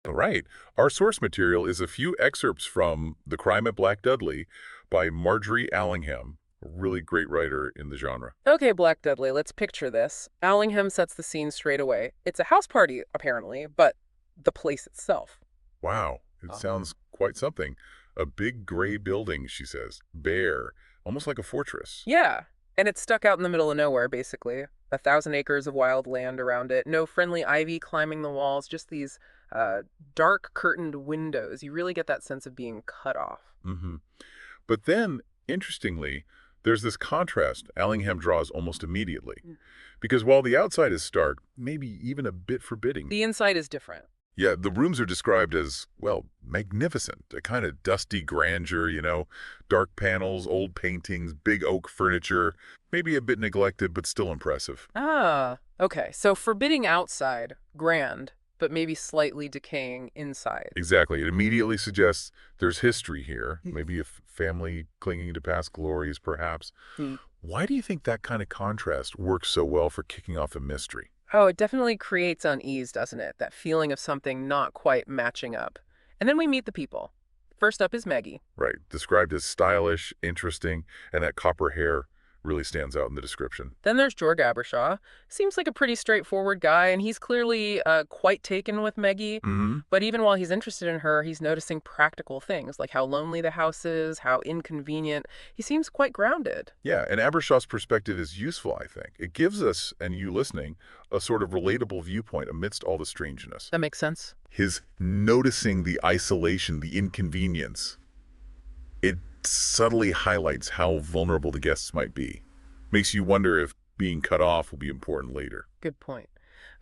All right. Our source material is a few excerpts from The Crime at Black Dudley by Margery Allingham, a really great writer in the genre. Okay, Black Dudley, let's picture this. Allingham sets the scene straight away. It's a house party, apparently, but the place itself. Wow, it sounds quite something. A big gray building, she says, bare, almost like a fortress. Yeah, and it's stuck out in the middle of nowhere, basically. 1,000 acres of wild land around it. No friendly ivy climbing the walls, just these uh, dark curtained windows. You really get that sense of being cut off. hmm But then, interestingly, there's this contrast Allingham draws almost immediately. Mm. Because while the outside is stark, maybe even a bit forbidding, The inside is different. yeah, the rooms are described as, well, magnificent. A kind of dusty grandeur, dark panels, old paintings, big oak furniture, maybe a bit neglected, but still impressive. Ah, okay. So forbidding outside, grand, but maybe slightly decaying inside. Exactly. It immediately suggests there's history here, maybe a family clinging to past glories, perhaps. Hmm. Why do you think that kind of contrast works so well for kicking off a mystery? Oh, it definitely creates unease, doesn't it? That feeling of something not quite matching up. And then we meet the people. First up is Meggie. Right. Described as stylish, interesting, and that copper hair really stands out in the description. Then there's George Abbershaw. Seems like a pretty straightforward guy, and he's clearly quite taken with Meggie. hmm But even while he's interested in her, he's noticing practical things, like how lonely the house is, how inconvenient. He seems quite grounded. Yeah, and Abershaw's perspective is useful, I think. It gives us, and you listening, a sort of relatable viewpoint amidst all the strangeness. That makes sense. His noticing the isolation, the inconvenience, it subtly highlights how vulnerable the guests might be. Makes you wonder if being cut off will be important later. Good point.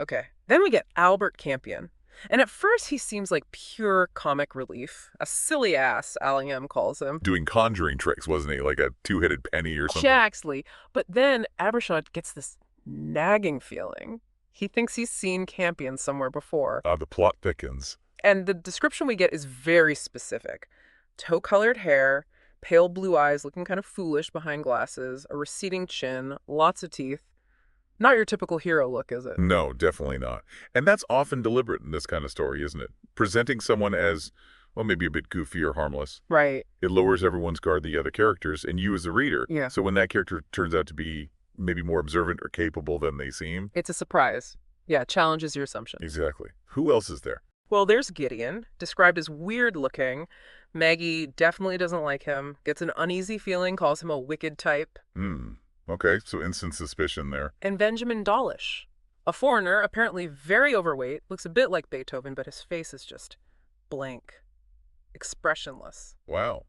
Okay. Then we get Albert Campion. And at first, he seems like pure comic relief. A silly ass, Allingham calls him. Doing conjuring tricks, wasn't he? Like a two-headed penny or something? Exactly. But then Abershaw gets this nagging feeling. He thinks he's seen Campion somewhere before. The plot thickens. And the description we get is very specific. Tow-colored hair, pale blue eyes looking kind of foolish behind glasses, a receding chin, lots of teeth. Not your typical hero look, is it? No, definitely not. And that's often deliberate in this kind of story, isn't it? Presenting someone as, well, maybe a bit goofy or harmless. Right. It lowers everyone's guard, the other characters, and you as the reader. Yeah. So when that character turns out to be maybe more observant or capable than they seem. It's a surprise. Yeah, challenges your assumptions. Exactly. Who else is there? Well, there's Gideon, described as weird looking. Maggie definitely doesn't like him, gets an uneasy feeling, calls him a wicked type. Okay, so instant suspicion there. And Benjamin Dawlish, a foreigner, apparently very overweight, looks a bit like Beethoven, but his face is just blank, expressionless. Wow,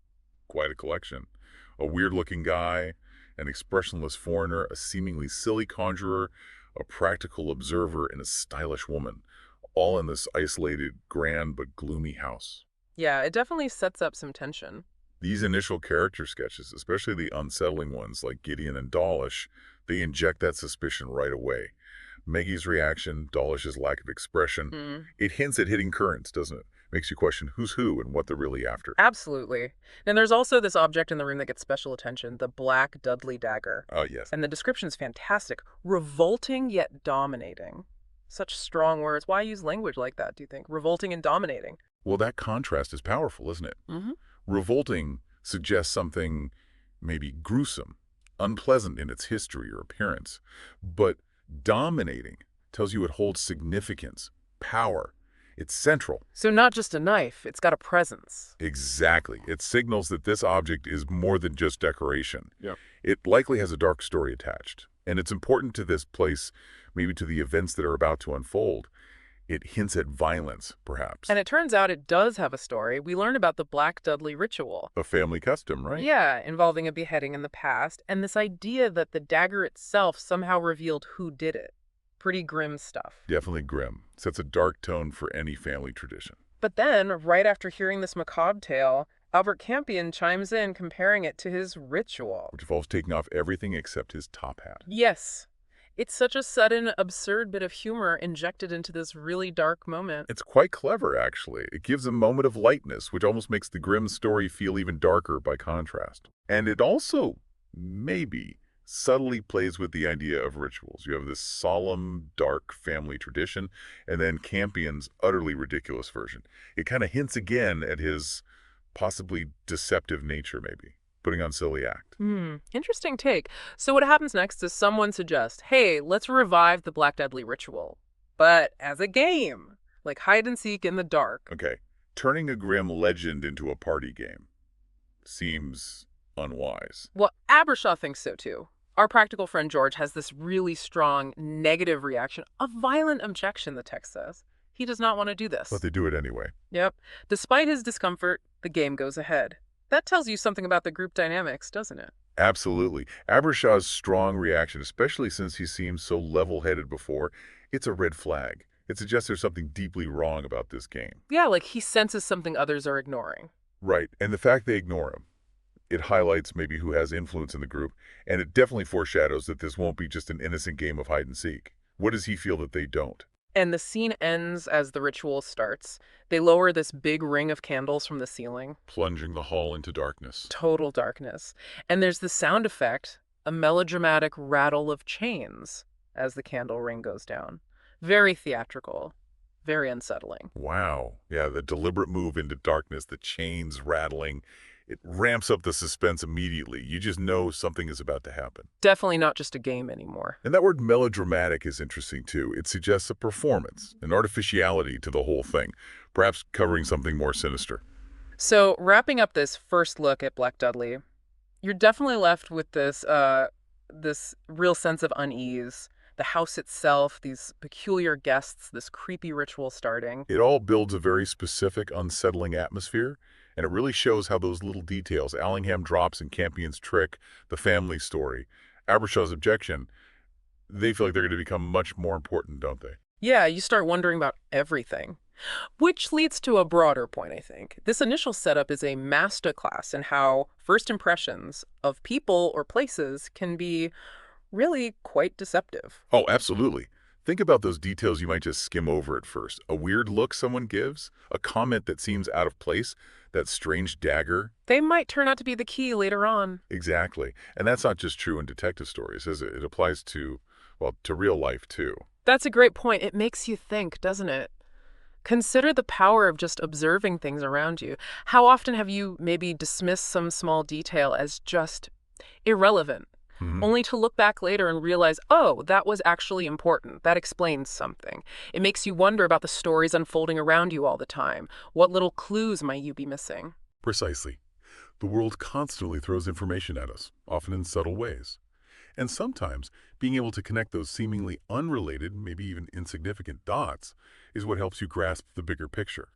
quite a collection. A weird-looking guy, an expressionless foreigner, a seemingly silly conjurer, a practical observer, and a stylish woman, all in this isolated, grand but gloomy house. Yeah, it definitely sets up some tension. These initial character sketches, especially the unsettling ones like Gideon and Dawlish, they inject that suspicion right away. Maggie's reaction, Dawlish's lack of expression, it hints at hidden currents, doesn't it? Makes you question who's who and what they're really after. Absolutely. And there's also this object in the room that gets special attention, the Black Dudley Dagger. Oh, yes. And the description's fantastic. Revolting yet dominating. Such strong words. Why use language like that, do you think? Revolting and dominating. Well, that contrast is powerful, isn't it? Mm-hmm. Revolting suggests something maybe gruesome, unpleasant in its history or appearance. But dominating tells you it holds significance, power. It's central. So not just a knife, it's got a presence. Exactly. It signals that this object is more than just decoration. Yep. It likely has a dark story attached. And it's important to this place, maybe to the events that are about to unfold. It hints at violence, perhaps. And it turns out it does have a story. We learn about the Black Dudley Ritual. A family custom, right? Yeah, involving a beheading in the past, and this idea that the dagger itself somehow revealed who did it. Pretty grim stuff. Definitely grim. Sets a dark tone for any family tradition. But then, right after hearing this macabre tale, Albert Campion chimes in comparing it to his ritual. Which involves taking off everything except his top hat. Yes. It's such a sudden, absurd bit of humor injected into this really dark moment. It's quite clever, actually. It gives a moment of lightness, which almost makes the grim story feel even darker by contrast. And it also, maybe, subtly plays with the idea of rituals. You have this solemn, dark family tradition, and then Campion's utterly ridiculous version. It kind of hints again at his possibly deceptive nature, maybe, putting on silly act. Interesting take. So what happens next is someone suggests, hey, let's revive the Black Dudley Ritual, but as a game, like hide and seek in the dark. Okay, turning a grim legend into a party game seems unwise. Well, Abbershaw thinks so too. Our practical friend George has this really strong negative reaction, a violent objection, the text says. He does not want to do this. But they do it anyway. Yep. Despite his discomfort, the game goes ahead. That tells you something about the group dynamics, doesn't it? Absolutely. Abershaw's strong reaction, especially since he seemed so level-headed before, it's a red flag. It suggests there's something deeply wrong about this game. Yeah, like he senses something others are ignoring. Right, and the fact they ignore him, it highlights maybe who has influence in the group, and it definitely foreshadows that this won't be just an innocent game of hide and seek. What does he feel that they don't? And the scene ends as the ritual starts. They lower this big ring of candles from the ceiling. Plunging the hall into darkness. Total darkness. And there's the sound effect, a melodramatic rattle of chains as the candle ring goes down. Very theatrical, very unsettling. Wow. Yeah, the deliberate move into darkness, the chains rattling, it ramps up the suspense immediately. You just know something is about to happen. Definitely not just a game anymore. And that word melodramatic is interesting too. It suggests a performance, an artificiality to the whole thing, perhaps covering something more sinister. So wrapping up this first look at Black Dudley, you're definitely left with this real sense of unease. The house itself, these peculiar guests, this creepy ritual starting. It all builds a very specific, unsettling atmosphere, and it really shows how those little details, Allingham drops in Campion's trick, the family story, Abershaw's objection, they feel like they're going to become much more important, don't they? Yeah, you start wondering about everything. Which leads to a broader point, I think. This initial setup is a masterclass in how first impressions of people or places can be really quite deceptive. Oh, absolutely. Think about those details you might just skim over at first. A weird look someone gives, a comment that seems out of place, that strange dagger. They might turn out to be the key later on. Exactly. And that's not just true in detective stories, is it? It applies to, well, to real life, too. That's a great point. It makes you think, doesn't it? Consider the power of just observing things around you. How often have you maybe dismissed some small detail as just irrelevant? Only to look back later and realize, oh, that was actually important. That explains something. It makes you wonder about the stories unfolding around you all the time. What little clues might you be missing? Precisely. The world constantly throws information at us, often in subtle ways. And sometimes, being able to connect those seemingly unrelated, maybe even insignificant dots, is what helps you grasp the bigger picture.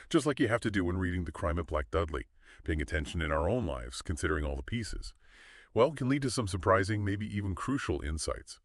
Just like you have to do when reading The Crime of Black Dudley, paying attention in our own lives, considering all the pieces. Well, it can lead to some surprising, maybe even crucial insights.